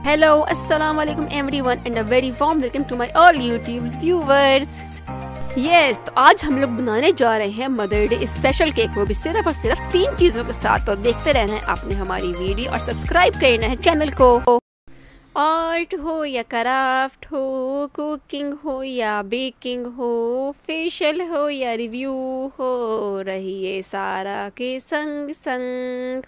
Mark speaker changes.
Speaker 1: Hello, assalamu alaikum everyone and a very warm welcome to my all YouTube viewers. Yes, तो आज हम लोग बनाने जा रहे हैं मदर डे स्पेशल केक, वो भी सिर्फ और सिर्फ 3 चीज़ों के साथ। तो देखते रहना है आपने हमारी वीडियो और सब्सक्राइब करना है चैनल को। आर्ट हो या क्राफ्ट हो, कुकिंग हो या बेकिंग हो, फेशियल हो या रिव्यू हो, रहिए सारा के संग संग।